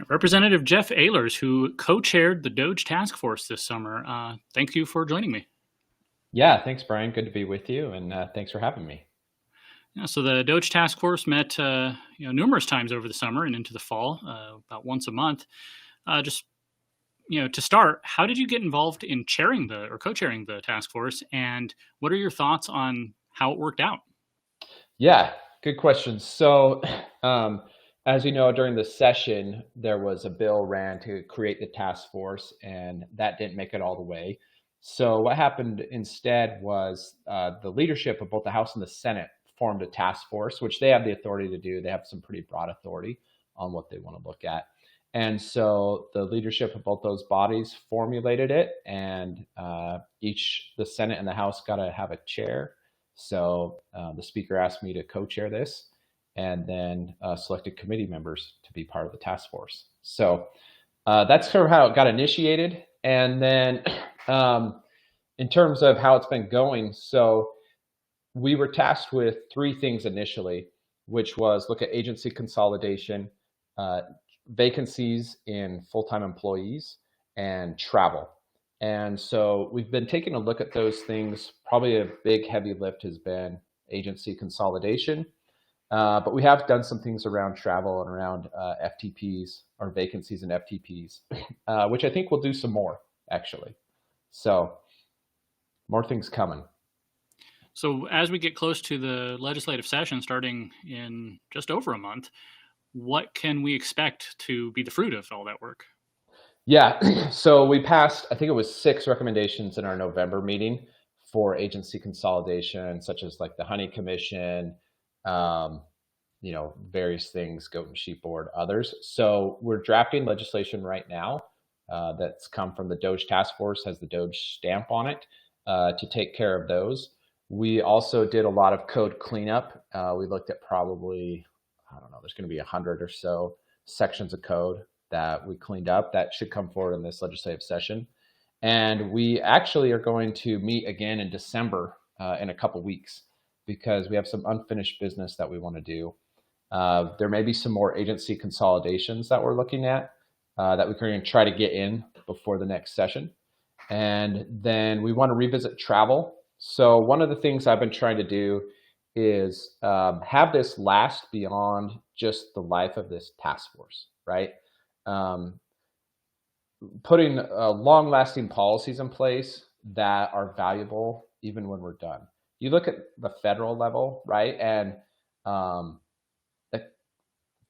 Representative Jeff Ehlers, who co-chaired the DOGE Task Force this summer. Thank you for joining me. Yeah, thanks, Brian. Good to be with you, and thanks for having me. Yeah, so the DOGE Task Force met numerous times over the summer and into the fall, about once a month. To start, how did you get involved in chairing or co-chairing the task force, and what are your thoughts on how it worked out? Yeah, good question. So, as you know, during the session, there was a bill ran to create the task force, and that didn't make it all the way. So, what happened instead was the leadership of both the House and the Senate formed a task force, which they have the authority to do. They have some pretty broad authority on what they want to look at. And so the leadership of both those bodies formulated it, and the Senate and the House got to have a chair. So the speaker asked me to co-chair this, and then selected committee members to be part of the task force. So that's sort of how it got initiated. And then in terms of how it's been going, so we were tasked with three things initially, which was look at agency consolidation, vacancies in full-time employees, and travel. And so we've been taking a look at those things. Probably a big heavy lift has been agency consolidation, but we have done some things around travel and around FTPs or vacancies in FTPs, which I think we'll do some more actually. So more things coming. So as we get close to the legislative session starting in just over a month, what can we expect to be the fruit of all that work? Yeah, so we passed, I think it was 6 recommendations in our November meeting for agency consolidation, such as like the Honey Commission, various things, Goat and Sheep Board, others. So we're drafting legislation right now that's come from the DOGE Task Force, has the DOGE stamp on it to take care of those. We also did a lot of code cleanup. We looked at probably, I don't know, there's going to be 100 or so sections of code that we cleaned up that should come forward in this legislative session. And we actually are going to meet again in December in a couple weeks because we have some unfinished business that we want to do. There may be some more agency consolidations that we're looking at that we're going to try to get in before the next session. And then we want to revisit travel. So one of the things I've been trying to do is have this last beyond just the life of this task force, right? Putting long-lasting policies in place that are valuable even when we're done. You look at the federal level, right? And it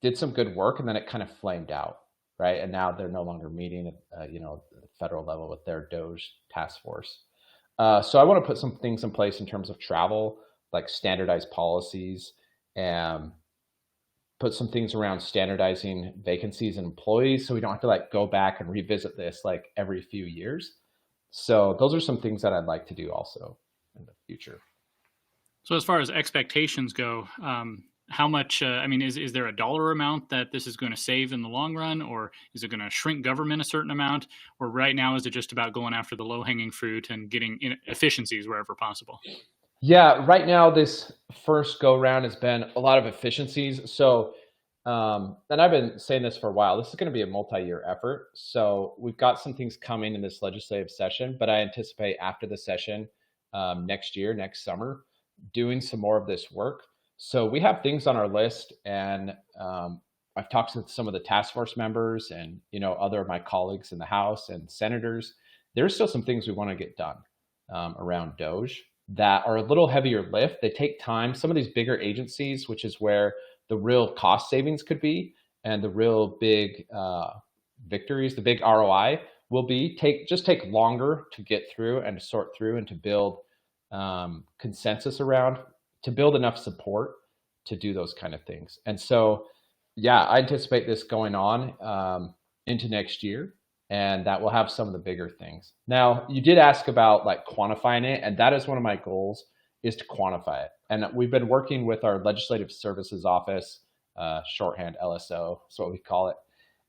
did some good work, and then it kind of flamed out, right? And now they're no longer meeting at the federal level with their DOGE task force. So I want to put some things in place in terms of travel, like standardized policies, and put some things around standardizing vacancies and employees so we don't have to like go back and revisit this like every few years. So those are some things that I'd like to do also in the future. So as far as expectations go, how much, is there a dollar amount that this is going to save in the long run, or is it going to shrink government a certain amount? Or right now, is it just about going after the low-hanging fruit and getting efficiencies wherever possible? Yeah, right now, this first go round has been a lot of efficiencies. So, and I've been saying this for a while, this is going to be a multi-year effort. So we've got some things coming in this legislative session, but I anticipate after the session next year, next summer, doing some more of this work. So we have things on our list, and I've talked with some of the task force members and other of my colleagues in the House and senators. There's still some things we want to get done around DOGE that are a little heavier lift. They take time. Some of these bigger agencies, which is where the real cost savings could be and the real big victories, the big ROI will be, take longer to get through and to sort through and to build consensus around, to build enough support to do those kind of things. And so, yeah, I anticipate this going on into next year, and that will have some of the bigger things. Now, you did ask about like quantifying it, and that is one of my goals, is to quantify it. And we've been working with our Legislative Services Office, shorthand LSO, that's what we call it,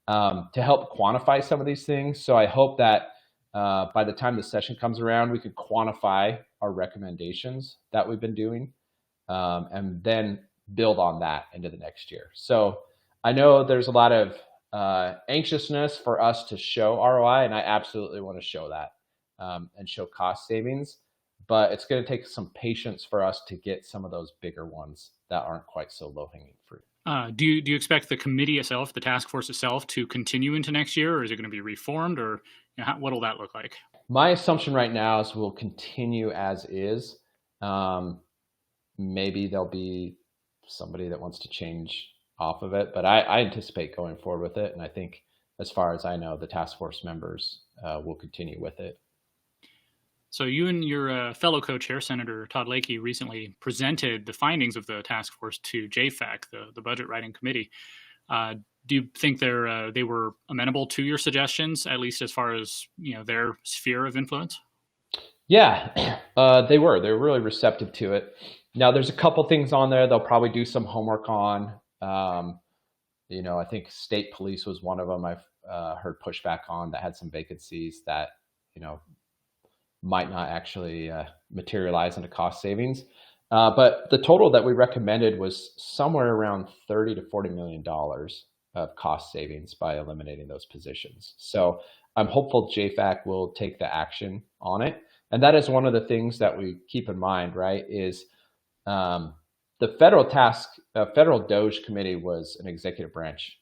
to help quantify some of these things. So I hope that by the time the session comes around, we could quantify our recommendations that we've been doing, and then build on that into the next year. So I know there's a lot of anxiousness for us to show ROI, and I absolutely want to show that and show cost savings. But it's going to take some patience for us to get some of those bigger ones that aren't quite so low-hanging fruit. Do you expect the committee itself, the task force itself, to continue into next year, or is it going to be reformed, or what will that look like? My assumption right now is we'll continue as is. Maybe there'll be somebody that wants to change off of it, but I anticipate going forward with it. And I think, as far as I know, the task force members will continue with it. So you and your fellow co-chair, Senator Todd Lakey, recently presented the findings of the task force to JFAC, the Budget Writing Committee. Do you think they were amenable to your suggestions, at least as far as their sphere of influence? Yeah, they were. They were really receptive to it. Now, there's a couple things on there they'll probably do some homework on. I think state police was one of them I've heard pushback on that had some vacancies that, might not actually materialize into cost savings. But the total that we recommended was somewhere around $30 to $40 million of cost savings by eliminating those positions. So I'm hopeful JFAC will take the action on it. And that is one of the things that we keep in mind, right, is the federal DOGE committee was an executive branch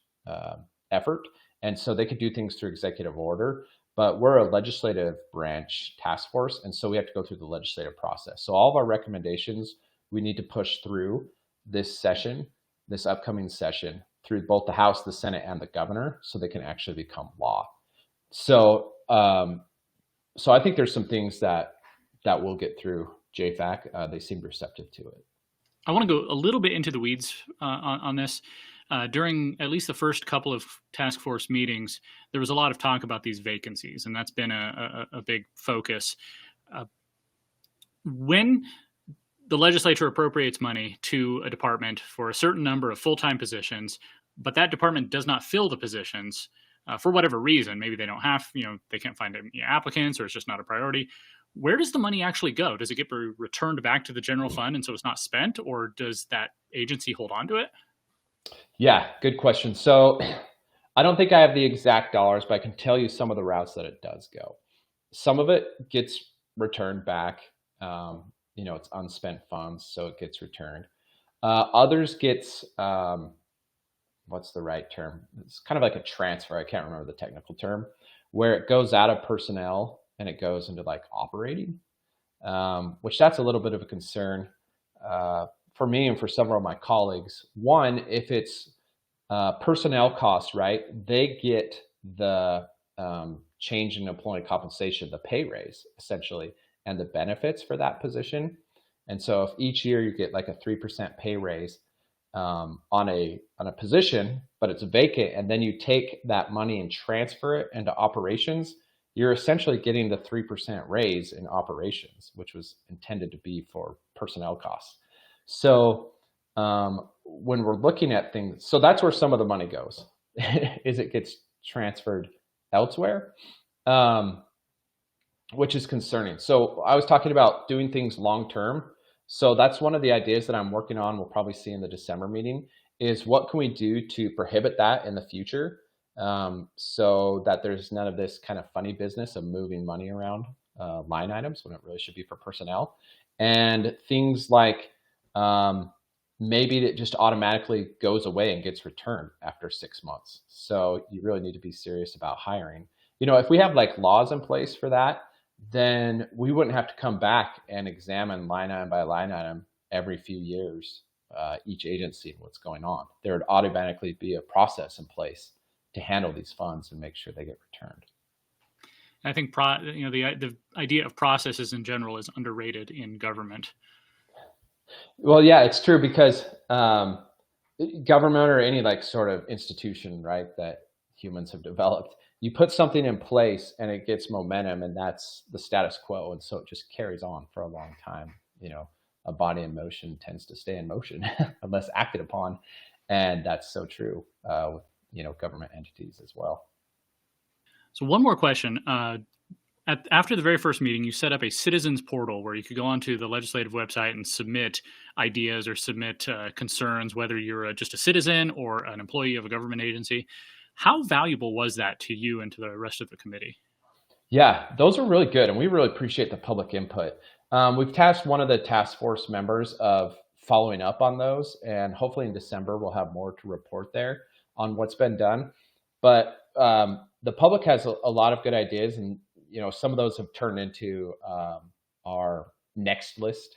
effort. And so they could do things through executive order, but we're a legislative branch task force. And so we have to go through the legislative process. So all of our recommendations, we need to push through this upcoming session, through both the House, the Senate, and the governor, so they can actually become law. So, so I think there's some things that will get through JFAC. They seem receptive to it. I want to go a little bit into the weeds on this. During at least the first couple of task force meetings, there was a lot of talk about these vacancies, and that's been a big focus. When the legislature appropriates money to a department for a certain number of full-time positions, but that department does not fill the positions for whatever reason, maybe they don't have, they can't find any applicants, or it's just not a priority. Where does the money actually go? Does it get returned back to the general fund and so it's not spent, or does that agency hold on to it? Yeah, good question. So I don't think I have the exact dollars, but I can tell you some of the routes that it does go. Some of it gets returned back. It's unspent funds, so it gets returned. Others gets, what's the right term? It's kind of like a transfer. I can't remember the technical term, where it goes out of personnel and it goes into like operating, which that's a little bit of a concern for me and for several of my colleagues. One, if it's personnel costs, right, they get the change in employee compensation, the pay raise essentially, and the benefits for that position. And so if each year you get like a 3% pay raise on a position, but it's vacant, and then you take that money and transfer it into operations, you're essentially getting the 3% raise in operations, which was intended to be for personnel costs. So when we're looking at things, so that's where some of the money goes, is it gets transferred elsewhere, which is concerning. So I was talking about doing things long-term. So that's one of the ideas that I'm working on. We'll probably see in the December meeting, is what can we do to prohibit that in the future, so that there's none of this kind of funny business of moving money around line items when it really should be for personnel. And things like maybe it just automatically goes away and gets returned after 6 months. So you really need to be serious about hiring. If we have like laws in place for that, then we wouldn't have to come back and examine line item by line item every few years, each agency and what's going on. There would automatically be a process in place to handle these funds and make sure they get returned. I think the idea of processes in general is underrated in government. Well, yeah, it's true, because government, or any like sort of institution, right, that humans have developed, you put something in place and it gets momentum, and that's the status quo. And so it just carries on for a long time. A body in motion tends to stay in motion unless acted upon. And that's so true with, government entities as well. So one more question. After the very first meeting, you set up a citizens portal where you could go onto the legislative website and submit ideas or submit concerns, whether you're just a citizen or an employee of a government agency. How valuable was that to you and to the rest of the committee? Yeah, those are really good, and we really appreciate the public input. We've tasked one of the task force members of following up on those, and hopefully in December we'll have more to report there on what's been done. But the public has a lot of good ideas, and some of those have turned into our next list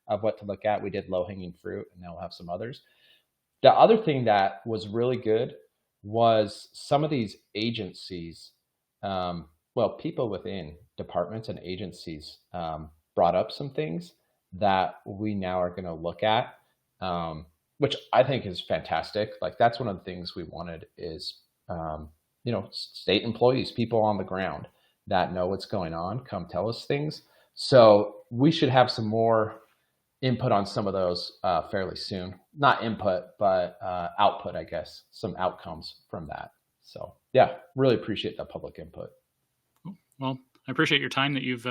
of what to look at. We did low hanging fruit, and now we'll have some others. The other thing that was really good was some of these agencies, people within departments and agencies brought up some things that we now are going to look at, which I think is fantastic. Like that's one of the things we wanted is, state employees, people on the ground that know what's going on, come tell us things. So we should have some more input on some of those fairly soon. Not input, but output, I guess, some outcomes from that. So yeah, really appreciate that public input. Well, I appreciate your time that you've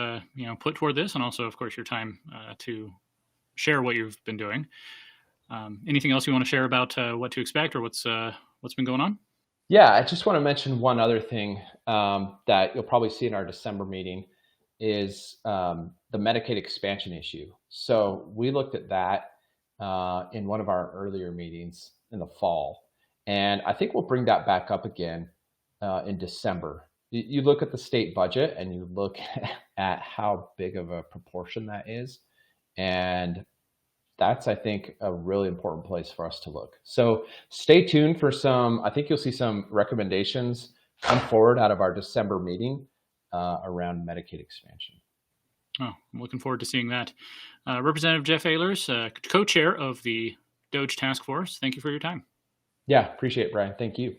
put toward this, and also, of course, your time to share what you've been doing. Anything else you want to share about what to expect or what's been going on? Yeah, I just want to mention one other thing that you'll probably see in our December meeting is the Medicaid expansion issue. So we looked at that in one of our earlier meetings in the fall, and I think we'll bring that back up again in December. You look at the state budget and you look at how big of a proportion that is, and that's, I think, a really important place for us to look. So stay tuned for I think you'll see some recommendations come forward out of our December meeting around Medicaid expansion. Oh, I'm looking forward to seeing that. Representative Jeff Ehlers, co-chair of the DOGE Task Force, thank you for your time. Yeah, appreciate it, Brian. Thank you.